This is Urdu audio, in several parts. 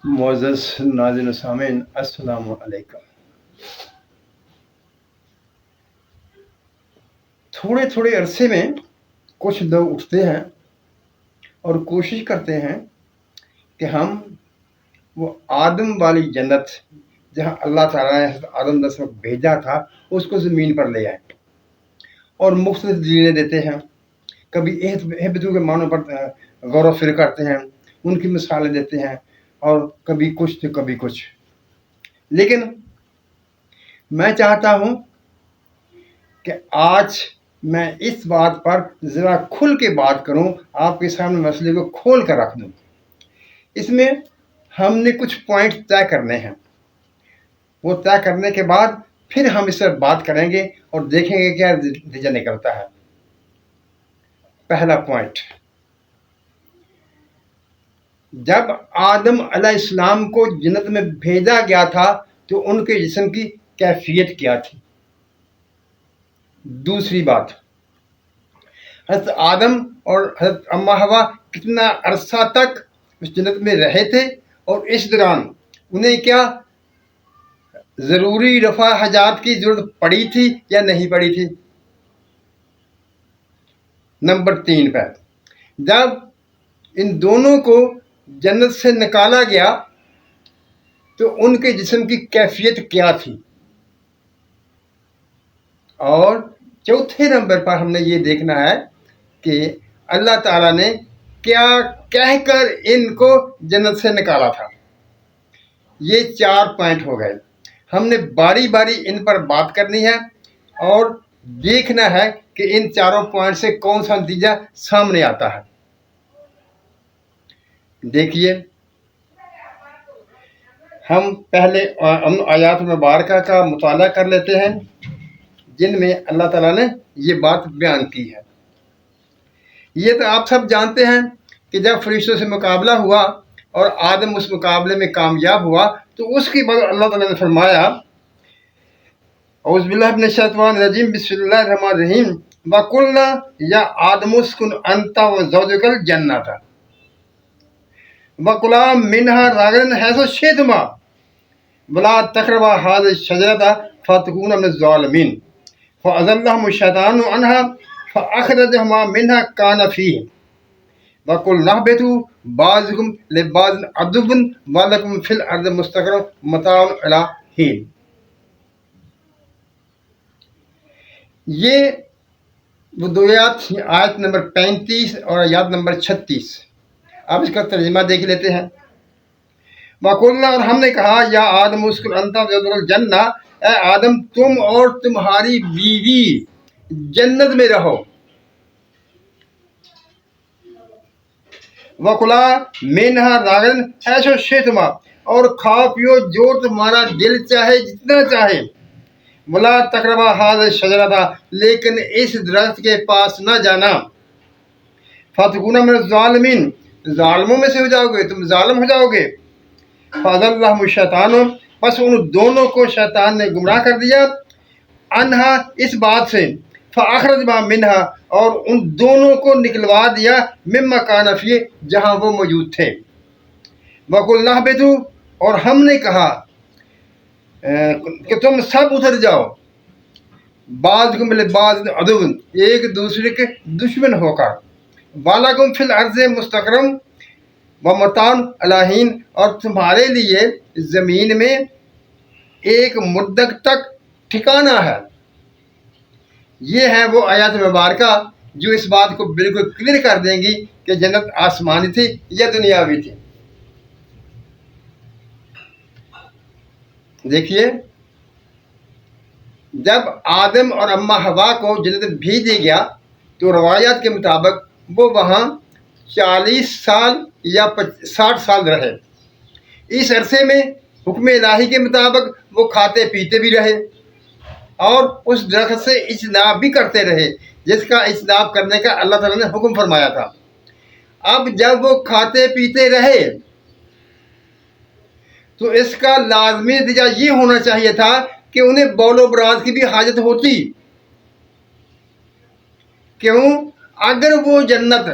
معزز ناظرین و سامعین، السلام علیکم۔ تھوڑے تھوڑے عرصے میں کچھ لوگ اٹھتے ہیں اور کوشش کرتے ہیں کہ ہم وہ آدم والی جنت جہاں اللہ تعالیٰ نے حضرت آدم علیہ السلام کو بھیجا تھا اس کو زمین پر لے آئیں، اور مختلف دلیلیں دیتے ہیں۔ کبھی اہبتوں کے معنوں پر غور و فکر کرتے ہیں، ان کی مثالیں دیتے ہیں، اور کبھی کچھ تو کبھی کچھ۔ لیکن میں چاہتا ہوں کہ آج میں اس بات پر ذرا کھل کے بات کروں، آپ کے سامنے مسئلے کو کھول کر رکھ دوں۔ اس میں ہم نے کچھ پوائنٹ طے کرنے ہیں، وہ طے کرنے کے بعد پھر ہم اس پر بات کریں گے اور دیکھیں گے کیا نتیجہ نکلتا ہے۔ پہلا پوائنٹ، جب آدم علیہ السلام کو جنت میں بھیجا گیا تھا تو ان کے جسم کی کیفیت کیا تھی؟ دوسری بات، حضرت آدم اور حضرت اما حوا کتنا عرصہ تک اس جنت میں رہے تھے، اور اس دوران انہیں کیا ضروری رفع حاجات کی ضرورت پڑی تھی یا نہیں پڑی تھی؟ نمبر 3 پہ، جب ان دونوں کو جنت سے نکالا گیا تو ان کے جسم کی کیفیت کیا تھی؟ اور چوتھے نمبر پر ہم نے یہ دیکھنا ہے کہ اللہ تعالیٰ نے کیا کہہ کر ان کو جنت سے نکالا تھا۔ یہ 4 پوائنٹ ہو گئے۔ ہم نے باری باری ان پر بات کرنی ہے اور دیکھنا ہے کہ ان 4 پوائنٹ سے کون سا نتیجہ سامنے آتا ہے۔ دیکھیے، ہم پہلے آیات مبارکہ کا مطالعہ کر لیتے ہیں جن میں اللہ تعالیٰ نے یہ بات بیان کی ہے۔ یہ تو آپ سب جانتے ہیں کہ جب فرشتوں سے مقابلہ ہوا اور آدم اس مقابلے میں کامیاب ہوا تو اس کے بعد اللہ تعالیٰ نے فرمایا، اعوذ باللہ من الشیطان الرجیم، بسم اللہ الرحمن الرحیم، وَقُلْنَا يَا آدَمُ اسْكُنْ أَنْتَ وَزَوْجُكَ الْجَنَّةَ وَكُلَا مِنْهَا رَغَدًا حَيْثُ شِئْتُمَا وَلَا تَقْرَبَا هَٰذِهِ الشَّجَرَةَ فَتَكُونَا مِنَ الظَّالِمِينَ فَأَزَلَّهُمَا الشَّيْطَانُ عَنْهَا فَأَخْرَجَهُمَا مِنْهَا كَانَ فِيهِ وَقُلْنَا اهْبِطُوا بَعْضُكُمْ لِبَعْضٍ عَدُوٌّ وَلَكُمْ فِي الْأَرْضِ مُسْتَقَرٌّ وَمَتَاعٌ إِلَىٰ حِینٍ۔ یہ وہ دو آیت نمبر 35 اور آیات نمبر 36۔ اب اس کا ترجمہ دیکھ لیتے ہیں۔ وَقُلْنَا، اور ہم نے کہا، یا آدم اسکن انت وزوجک الجنہ، اے آدم تم اور تمہاری بیوی جنت میں رہو۔ وَكُلَا مِنْهَا رَغَدًا حَيْثُ شِئْتُمَا، اور کھاؤ پیو جو تمہارا دل چاہے، جتنا چاہے۔ وَلَا تَقْرَبَا هَٰذِهِ الشَّجَرَةَ، لیکن اس درخت کے پاس نہ جانا۔ فَتَكُونَا مِنَ الظَّالِمِينَ، ظالموں میں سے ہو جاؤ گے، تم ظالم ہو جاؤ گے۔ فَأَزَلَّهُمُ الشَّيْطَانُ، پس ان دونوں کو شیطان نے گمراہ کر دیا، عنہا، اس بات سے، فَأَخْرَجَهُمَا مِنْهَا، اور ان دونوں کو نکلوا دیا، مِمَّا كَانَ فِيهِ، جہاں وہ موجود تھے۔ وَقُلْنَا اهْبِطُوا، اور ہم نے کہا کہ تم سب اتر جاؤ، بعضکم لبعض عدو، ایک دوسرے کے دشمن ہو کر، وَلَكُمْ فِي الْأَرْضِ مُسْتَقَرٌّ وَمَتَاعٌ إِلَىٰ حِینٍ، اور تمہارے لیے زمین میں ایک مدت تک ٹھکانہ ہے۔ یہ ہے وہ آیات مبارکہ جو اس بات کو بالکل کلیئر کر دیں گی کہ جنت آسمانی تھی یا دنیاوی تھی۔ دیکھیے، جب آدم اور اما حوا کو جنت میں بھیج دیا گیا تو روایات کے مطابق وہ وہاں 40 سال یا 60 سال رہے۔ اس عرصے میں حکم الہی کے مطابق وہ کھاتے پیتے بھی رہے اور اس درخت سے اجتناب بھی کرتے رہے جس کا اجتناب کرنے کا اللہ تعالیٰ نے حکم فرمایا تھا۔ اب جب وہ کھاتے پیتے رہے تو اس کا لازمی نتیجہ یہ ہونا چاہیے تھا کہ انہیں بول و براز کی بھی حاجت ہوتی۔ کیوں؟ اگر وہ جنت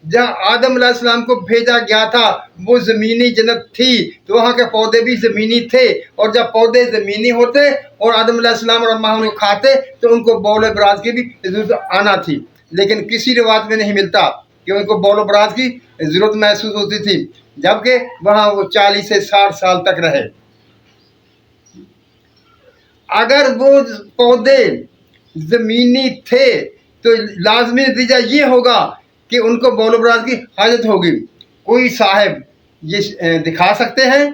جہاں آدم علیہ السلام کو بھیجا گیا تھا وہ زمینی جنت تھی، تو وہاں کے پودے بھی زمینی تھے، اور جب پودے زمینی ہوتے اور آدم علیہ السلام اور اماں ان کو کھاتے تو ان کو بول و براز کی بھی ضرورت آنا تھی، لیکن کسی روایت میں نہیں ملتا کہ ان کو بول و براز کی ضرورت محسوس ہوتی تھی، جبکہ وہاں وہ 40 سے 60 سال تک رہے۔ اگر وہ پودے زمینی تھے تو لازمی نتیجہ یہ ہوگا کہ ان کو بول و براز کی حاجت ہوگی۔ کوئی صاحب یہ دکھا سکتے ہیں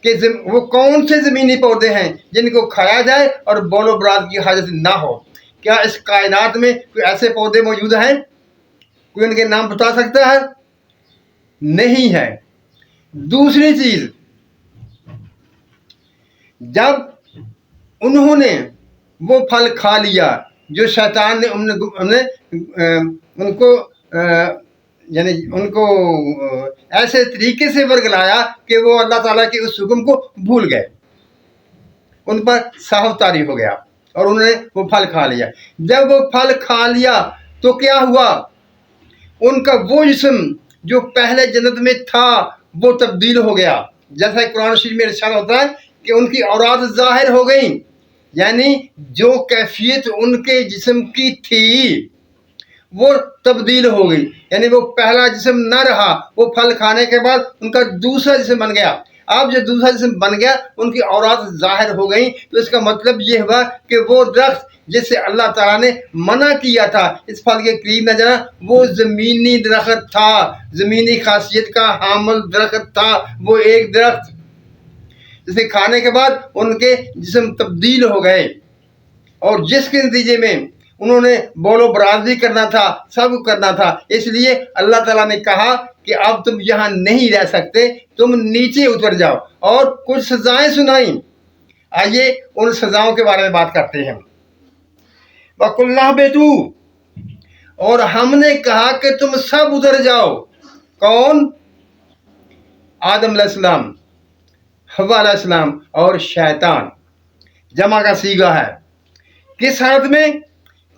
کہ وہ کون سے زمینی پودے ہیں جن کو کھایا جائے اور بول و براز کی حاجت نہ ہو؟ کیا اس کائنات میں کوئی ایسے پودے موجود ہیں؟ کوئی ان کے نام بتا سکتا ہے؟ نہیں ہے۔ دوسری چیز، جب انہوں نے وہ پھل کھا لیا جو شیطان نے ان کو یعنی ان کو ایسے طریقے سے ورگلایا کہ وہ اللہ تعالیٰ کے اس حکم کو بھول گئے، ان پر صاف طاری ہو گیا اور انہوں نے وہ پھل کھا لیا۔ جب وہ پھل کھا لیا تو کیا ہوا؟ ان کا وہ جسم جو پہلے جنت میں تھا وہ تبدیل ہو گیا، جیسا قرآن شریف میں ارشاد ہوتا ہے کہ ان کی عورات ظاہر ہو گئیں، یعنی جو کیفیت ان کے جسم کی تھی وہ تبدیل ہو گئی، یعنی وہ پہلا جسم نہ رہا، وہ پھل کھانے کے بعد ان کا دوسرا جسم بن گیا۔ اب جو دوسرا جسم بن گیا ان کی عورات ظاہر ہو گئیں، تو اس کا مطلب یہ ہوا کہ وہ درخت جس سے اللہ تعالیٰ نے منع کیا تھا اس پھل کے قریب نہ جانا، وہ زمینی درخت تھا، زمینی خاصیت کا حامل درخت تھا، وہ ایک درخت جسے کھانے کے بعد ان کے جسم تبدیل ہو گئے، اور جس کے نتیجے میں انہوں نے بول و براز بھی کرنا تھا، سب کرنا تھا۔ اس لیے اللہ تعالیٰ نے کہا کہ اب تم یہاں نہیں رہ سکتے، تم نیچے اتر جاؤ، اور کچھ سزائیں سنائیں۔ آئیے ان سزاؤں کے بارے میں بات کرتے ہیں۔ وَقُلْنَا اهْبِطُوا، اور ہم نے کہا کہ تم سب اتر جاؤ۔ کون؟ آدم علیہ السلام، حوا علیہ السلام اور شیطان، جمع کا صیغہ ہے۔ کس حالت میں؟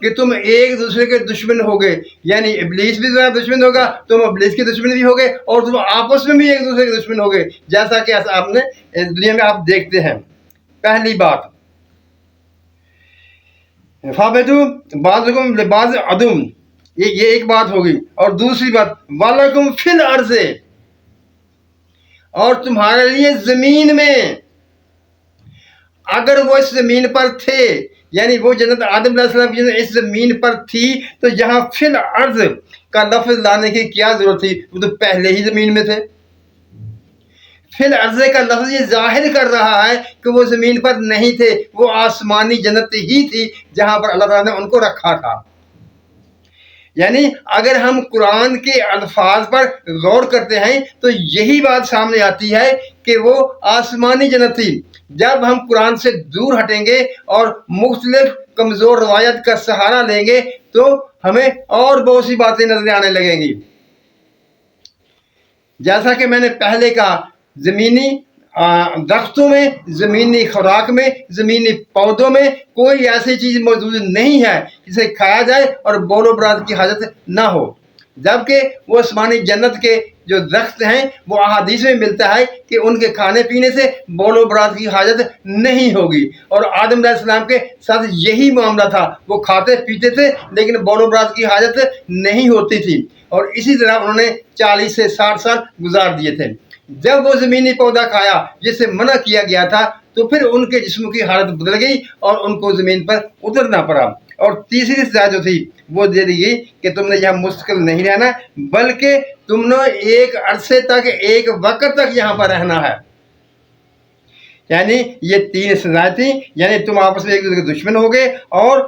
کہ تم ایک دوسرے کے دشمن ہو گئے، یعنی ابلیس بھی تمہارا دشمن ہوگا، تم ابلیس کے دشمن بھی ہو گئے، اور تم آپس میں بھی ایک دوسرے کے دشمن ہو گئے، جیسا کہ آپ نے اس دنیا میں آپ دیکھتے ہیں۔ پہلی بات، فَابِدُوا بَعْضُكُمْ لِبَعْضٍ عَدُوٌّ، یہ ایک بات ہوگی۔ اور دوسری بات، وَلَكُمْ فِي الْأَرْضِ، اور تمہارے لیے زمین میں، اگر وہ اس زمین پر تھے، یعنی وہ جنت آدم علیہ السلام کی جنت اس زمین پر تھی، تو یہاں فی الارض کا لفظ لانے کی کیا ضرورت تھی؟ وہ تو پہلے ہی زمین میں تھے۔ فی الارض کا لفظ یہ ظاہر کر رہا ہے کہ وہ زمین پر نہیں تھے، وہ آسمانی جنت ہی تھی جہاں پر اللہ تعالیٰ نے ان کو رکھا تھا۔ یعنی اگر ہم قرآن کے الفاظ پر غور کرتے ہیں تو یہی بات سامنے آتی ہے کہ وہ آسمانی جنت تھی۔ جب ہم قرآن سے دور ہٹیں گے اور مختلف کمزور روایت کا سہارا لیں گے تو ہمیں اور بہت سی باتیں نظر آنے لگیں گی۔ جیسا کہ میں نے پہلے کہا، زمینی درختوں میں، زمینی خوراک میں، زمینی پودوں میں کوئی ایسی چیز موجود نہیں ہے جسے کھایا جائے اور بول و براز کی حاجت نہ ہو، جبکہ وہ آسمانی جنت کے جو درخت ہیں وہ احادیث میں ملتا ہے کہ ان کے کھانے پینے سے بول و براز کی حاجت نہیں ہوگی، اور آدم علیہ السلام کے ساتھ یہی معاملہ تھا، وہ کھاتے پیتے تھے لیکن بول و براز کی حاجت نہیں ہوتی تھی، اور اسی طرح انہوں نے 40 سے 60 سال گزار دیے تھے۔ جب وہ زمینی پودا کھایا جسے منع کیا گیا تھا تو پھر ان کے جسم کی حالت بدل گئی اور ان کو زمین پر اترنا پڑا، اور تیسری سزا جو تھی وہ دے دی گئی کہ تم نے یہاں مستقل نہیں رہنا، بلکہ تم نے ایک عرصے تک، ایک وقت تک یہاں پر رہنا ہے۔ یعنی یہ 3 سزائیں تھیں، یعنی تم آپس میں ایک دوسرے کے دشمن ہو گئے، اور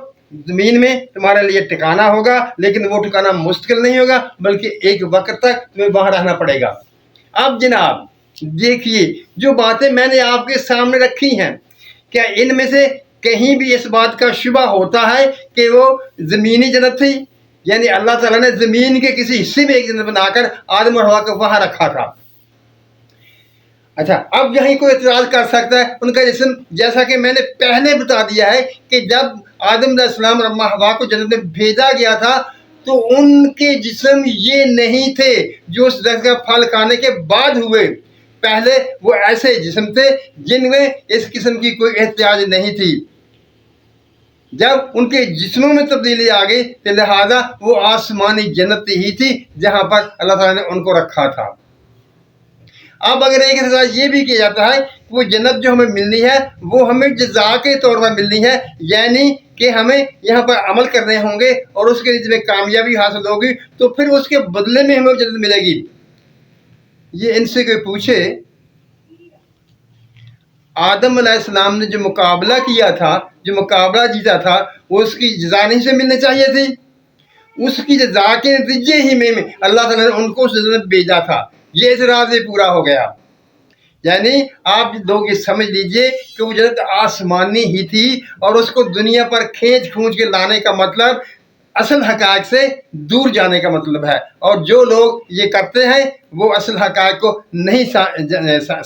زمین میں تمہارے لیے ٹھکانا ہوگا، لیکن وہ ٹھکانا مستقل نہیں ہوگا بلکہ ایک وقت تک تمہیں وہاں رہنا پڑے گا۔ اب جناب دیکھیے، جو باتیں میں نے آپ کے سامنے رکھی ہیں، کیا ان میں سے کہیں بھی اس بات کا شبہ ہوتا ہے کہ وہ زمینی جنت تھی؟ یعنی اللہ تعالیٰ نے زمین کے کسی حصے میں ایک جنت بنا کر آدم اور حوا کو وہاں رکھا تھا۔ اچھا، اب یہیں کوئی اعتراض کر سکتا ہے، ان کا جسم جیسا کہ میں نے پہلے بتا دیا ہے کہ جب آدم علیہ السلام اور اماں حوا کو جنت میں بھیجا گیا تھا تو ان کے جسم یہ نہیں تھے جو اس درخت کا پھل کھانے کے بعد ہوئے. پہلے وہ ایسے جسم تھے جن میں اس قسم کی کوئی احتیاج نہیں تھی. جب ان کے جسموں میں تبدیلی آ گئی تو لہذا وہ آسمانی جنت ہی تھی جہاں پر اللہ تعالیٰ نے ان کو رکھا تھا. اب اگر ایک احتجاج یہ بھی کیا جاتا ہے کہ وہ جنت جو ہمیں ملنی ہے وہ ہمیں جزا کے طور پر ملنی ہے، یعنی کہ ہمیں یہاں پر عمل کرنے ہوں گے اور اس کے نتیجے میں کامیابی حاصل ہوگی تو پھر اس کے بدلے میں ہمیں جنت ملے گی. یہ ان سے کوئی پوچھے آدم علیہ السلام نے جو مقابلہ کیا تھا، جو مقابلہ جیتا تھا، وہ اس کی جزا نہیں سے ملنی چاہیے تھی؟ اس کی جزا کے نتیجے ہی میں اللہ تعالیٰ نے ان کو اس جنت بھیجا تھا. یہ اعتراض پورا ہو گیا. یعنی آپ لوگ یہ سمجھ لیجئے کہ وہ جنت آسمانی ہی تھی اور اس کو دنیا پر کھینچ کھونچ کے لانے کا مطلب اصل حقائق سے دور جانے کا مطلب ہے. اور جو لوگ یہ کرتے ہیں وہ اصل حقائق کو نہیں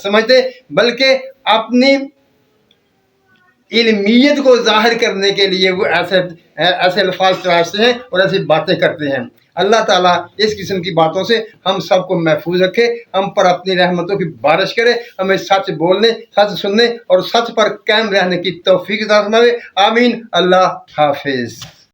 سمجھتے بلکہ اپنی علمیت کو ظاہر کرنے کے لیے وہ ایسے الفاظ تراشتے ہیں اور ایسی باتیں کرتے ہیں. اللہ تعالیٰ اس قسم کی باتوں سے ہم سب کو محفوظ رکھے، ہم پر اپنی رحمتوں کی بارش کرے، ہمیں سچ بولنے، سچ سننے اور سچ پر قائم رہنے کی توفیق عطا فرمائے. آمین. اللہ حافظ.